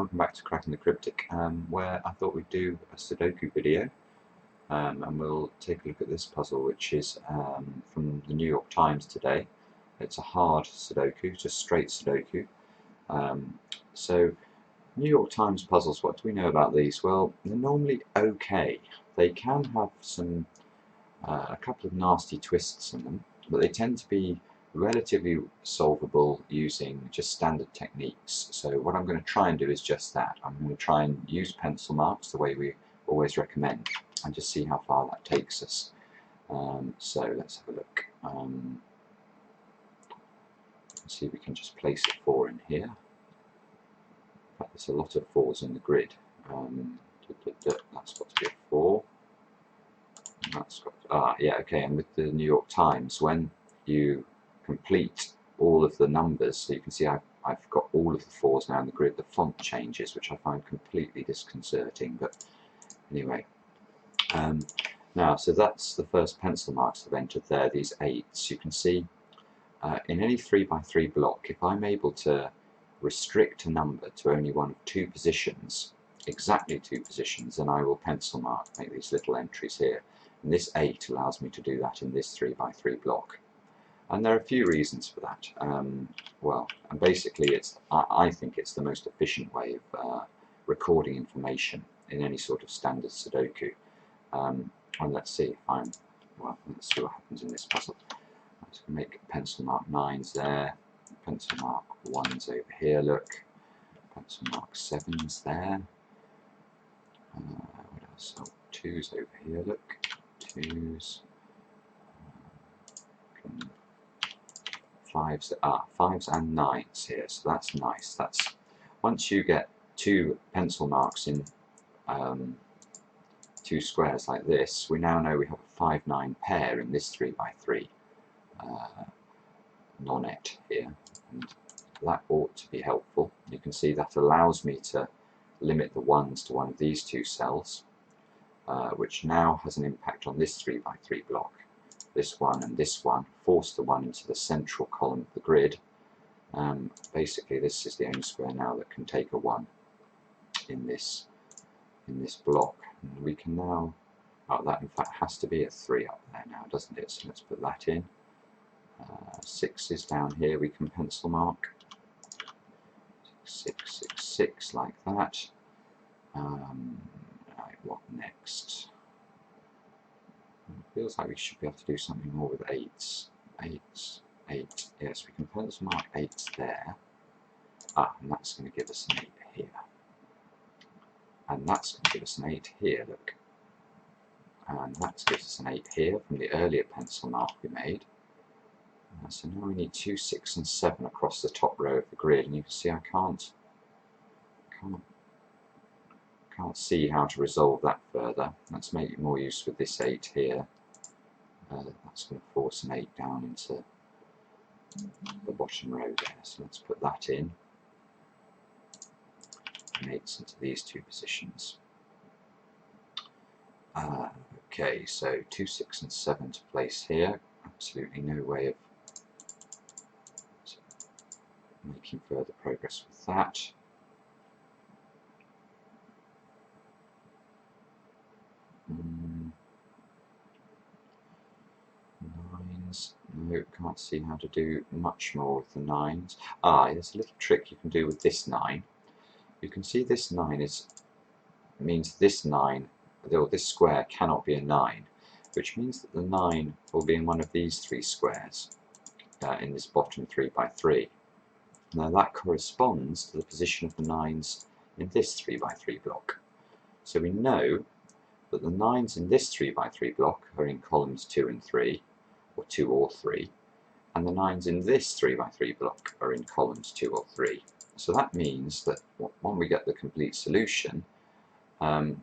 welcome back to Cracking the Cryptic, where I thought we'd do a Sudoku video, and we'll take a look at this puzzle, which is from the New York Times today. It's a hard Sudoku, just straight Sudoku. So New York Times puzzles, what do we know about these? Well, they're normally okay. They can have some a couple of nasty twists in them, but they tend to be relatively solvable using just standard techniques. So what I'm going to try and do is just that. I'm going to try and use pencil marks the way we always recommend and just see how far that takes us. So let's have a look. Let's see if we can just place a 4 in here. In fact, there's a lot of 4s in the grid. That's got to be a 4. And that's got yeah, okay. And with the New York Times, when you complete all of the numbers, so you can see I've got all of the 4s now in the grid, the font changes, which I find completely disconcerting, but anyway. Now, so that's the first pencil marks I've entered there, these 8s. You can see in any 3x3 block, if I'm able to restrict a number to only one of 2 positions, exactly 2 positions, then I will pencil mark, make these little entries here. And this 8 allows me to do that in this 3x3 block. And there are a few reasons for that. Well, and basically I think it's the most efficient way of recording information in any sort of standard Sudoku. And let's see if let's see what happens in this puzzle. I'm just going to make pencil mark 9s there, pencil mark 1s over here, look, pencil mark 7s there. What else? Oh, 2s over here, look, 2s. 5s and 9s here, so that's nice. That's once you get 2 pencil marks in 2 squares like this, we now know we have a 5-9 pair in this 3x3 nonet here, and that ought to be helpful. You can see that allows me to limit the 1s to one of these 2 cells, which now has an impact on this 3x3 block. This one and this one, force the 1 into the central column of the grid. Basically, this is the only square now that can take a 1 in this block. And we can now, that in fact has to be a 3 up there now, doesn't it? So let's put that in. 6 is down here, we can pencil mark. 6, 6, 6, like that. Right, what next? It feels like we should be able to do something more with 8s. 8s, 8. Yes, we can pencil mark 8s there. And that's going to give us an 8 here. And that's going to give us an 8 here, look. And that gives us an 8 here from the earlier pencil mark we made. So now we need 2, 6 and 7 across the top row of the grid, and you can see I can't see how to resolve that further. Let's make more use with this 8 here. That's going to force an 8 down into the bottom row there, so let's put that in. And 8s into these 2 positions. Okay, so 2, 6 and 7 to place here. Absolutely no way of making further progress with that. Nines. No, can't see how to do much more with the 9s. There's a little trick you can do with this 9. You can see this 9 means this 9, or this square cannot be a 9, which means that the 9 will be in one of these 3 squares in this bottom 3x3. Now that corresponds to the position of the 9s in this 3x3 block. So we know that the 9s in this 3x3 block are in columns 2 and 3, or 2 or 3, and the 9s in this 3x3 block are in columns 2 or 3. So that means that when we get the complete solution, there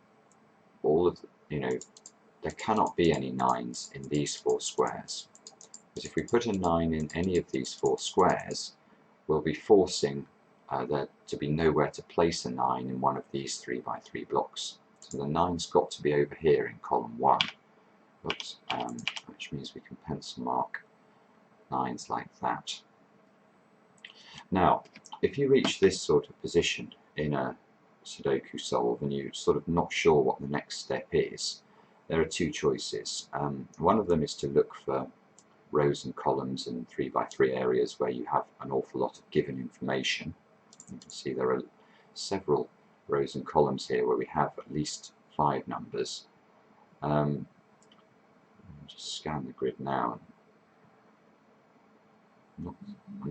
cannot be any 9s in these 4 squares. Because if we put a 9 in any of these 4 squares, we'll be forcing there to be nowhere to place a 9 in one of these 3x3 blocks. So the 9's got to be over here in column 1. Oops, which means we can pencil mark 9s like that. Now, if you reach this sort of position in a Sudoku solve and you're sort of not sure what the next step is, there are two choices. One of them is to look for rows and columns and 3x3 areas where you have an awful lot of given information. You can see there are several rows and columns here where we have at least 5 numbers. I'll just scan the grid now. I'm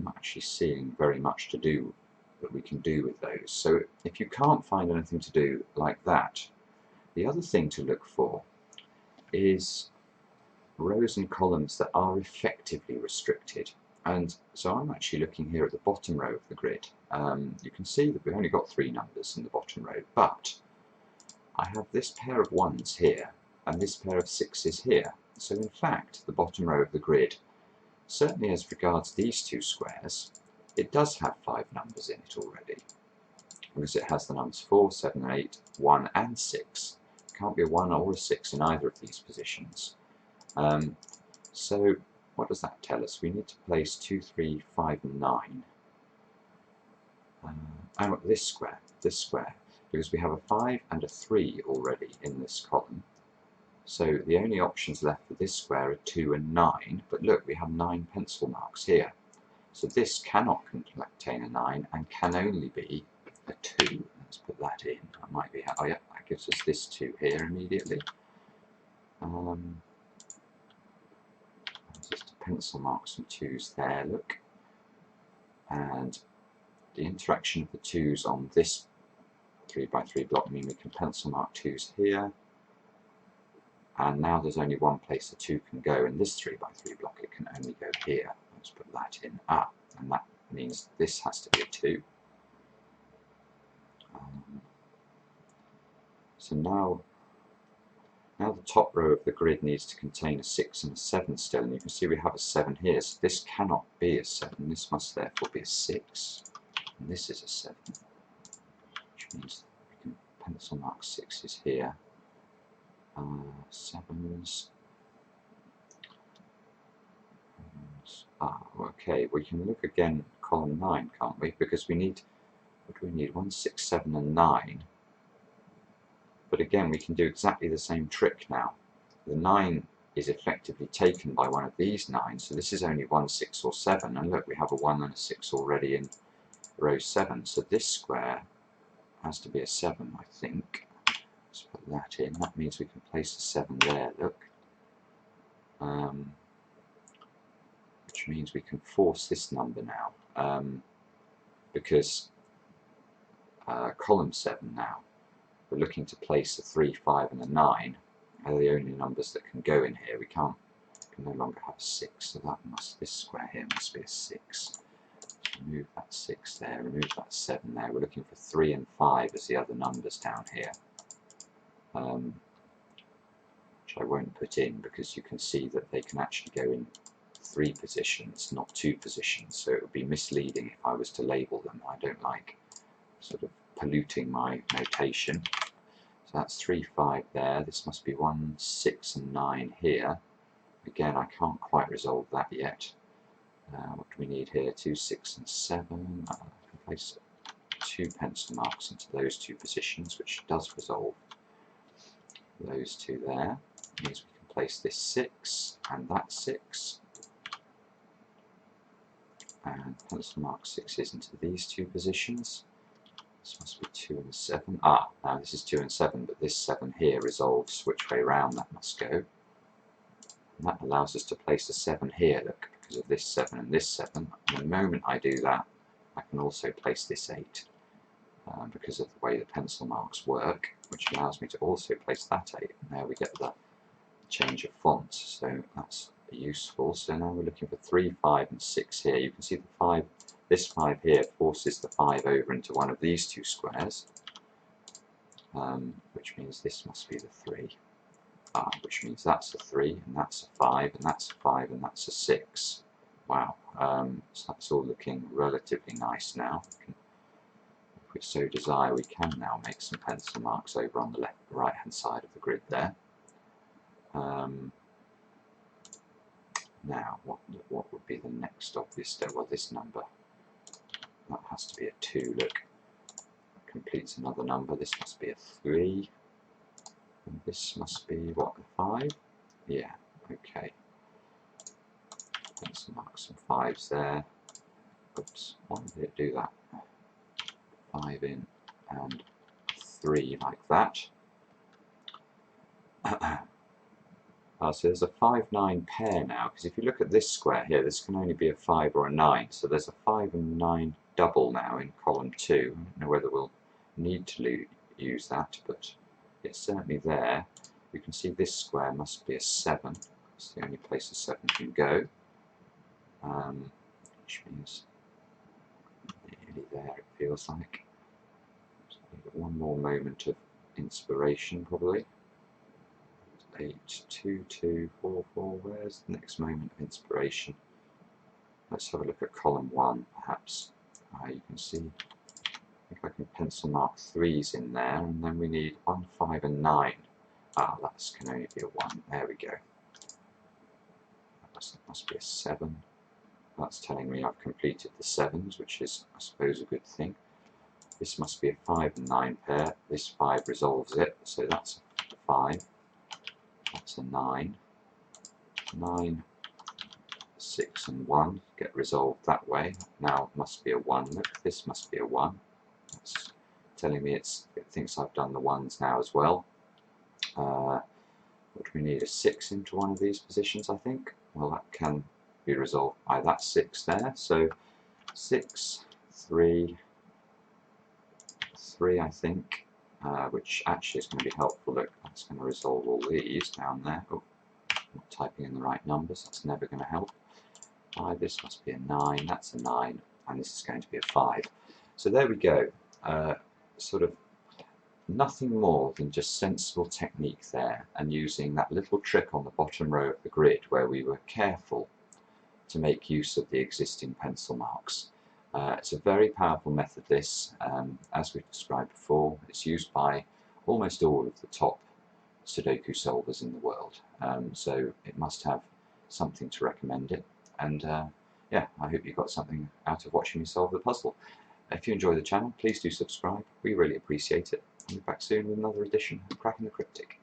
not actually seeing very much to do that we can do with those. So if you can't find anything to do like that, the other thing to look for is rows and columns that are effectively restricted. And so I'm actually looking here at the bottom row of the grid. You can see that we've only got 3 numbers in the bottom row, but I have this pair of 1s here and this pair of 6s here. So in fact, the bottom row of the grid, certainly as regards these 2 squares, it does have 5 numbers in it already, because it has the numbers 4, 7, 8, 1 and 6. It can't be a 1 or a 6 in either of these positions. So what does that tell us? We need to place 2, 3, 5 and 9. And this square, because we have a 5 and a 3 already in this column. So the only options left for this square are 2 and 9, but look, we have 9 pencil marks here. So this cannot contain a 9 and can only be a 2. Let's put that in. That might be, oh yeah, that gives us this 2 here immediately. Just pencil mark some 2s there, look. And the interaction of the 2s on this 3x3 block mean we can pencil mark 2s here. And now there's only one place the 2 can go in this 3x3 block, it can only go here. Let's put that in. And that means this has to be a 2. So now the top row of the grid needs to contain a 6 and a 7 still, and you can see we have a 7 here, so this cannot be a 7, this must therefore be a 6, and this is a 7, which means we can pencil mark 6s here, 7s, okay, we can look again at column 9, can't we, because we need, what do we need, 1, 6, 7 and 9, but again we can do exactly the same trick now. The 9 is effectively taken by one of these 9s, so this is only 1, 6 or 7, and look, we have a 1 and a 6 already in row 7, so this square has to be a 7, I think. Let's put that in. That means we can place a 7 there, look. Which means we can force this number now, because column 7 now, we're looking to place a 3, 5 and a 9 are the only numbers that can go in here. We can no longer have a 6, so this square here must be a 6. Remove that 6 there, remove that 7 there. We're looking for 3 and 5 as the other numbers down here, which I won't put in because you can see that they can actually go in 3 positions, not 2 positions, so it would be misleading if I was to label them. I don't like sort of polluting my notation. So that's 3, 5 there. This must be 1, 6 and 9 here. Again, I can't quite resolve that yet. What do we need here? 2, 6 and 7. I can place 2 pencil marks into those 2 positions, which does resolve those 2 there. It means we can place this 6 and that 6. And pencil mark 6s into these 2 positions. This must be 2 and 7. Now this is 2 and 7, but this 7 here resolves which way round that must go. And that allows us to place a 7 here, look, because of this 7 and this 7. And the moment I do that, I can also place this 8, because of the way the pencil marks work, which allows me to also place that 8. And there we get the change of font, so that's useful. So now we're looking for 3, 5 and 6 here. You can see the 5, this 5 here forces the 5 over into one of these 2 squares, which means this must be the 3, which means that's a 3 and that's a 5 and that's a 5 and that's a 6. Wow, so that's all looking relatively nice now. If we so desire, we can now make some pencil marks over on the right hand side of the grid there. Now, what would be the next obvious step? Well, this number, that has to be a 2, look. completes another number. This must be a 3. And this must be, what, a 5? Yeah, okay. Let's mark some 5s there. Oops, why did it do that? 5 in and 3 like that. So there's a 5-9 pair now, because if you look at this square here, this can only be a 5 or a 9. So there's a 5 and 9 double now in column 2. I don't know whether we'll need to use that, but it's certainly there. You can see this square must be a 7. It's the only place a 7 can go, which means nearly there, it feels like. Just need one more moment of inspiration, probably. 8, 2, 2, 4, 4. Where's the next moment of inspiration? Let's have a look at column 1, perhaps. You can see, I think I can pencil mark 3s in there, and then we need 1, 5 and 9. That can only be a 1. There we go. That must be a 7. That's telling me I've completed the 7s, which is, I suppose, a good thing. This must be a 5 and 9 pair. This 5 resolves it, so that's a 5. That's a 9. 9, 6 and 1 get resolved that way. Now it must be a 1. Look, this must be a 1. That's telling me it thinks I've done the 1s now as well. What do we need? A 6 into one of these positions, I think. Well, that can be resolved by that 6 there. So 6, 3, 3, I think, which actually is going to be helpful. Look, that's going to resolve all these down there. Oh, I'm not typing in the right numbers. That's never going to help. This must be a 9. That's a 9, and this is going to be a 5. So there we go. Sort of nothing more than just sensible technique there, and using that little trick on the bottom row of the grid where we were careful to make use of the existing pencil marks. It's a very powerful method, this. As we've described before, it's used by almost all of the top Sudoku solvers in the world, so it must have something to recommend it. And yeah, I hope you got something out of watching me solve the puzzle. If you enjoy the channel, please do subscribe. We really appreciate it. I'll be back soon with another edition of Cracking the Cryptic.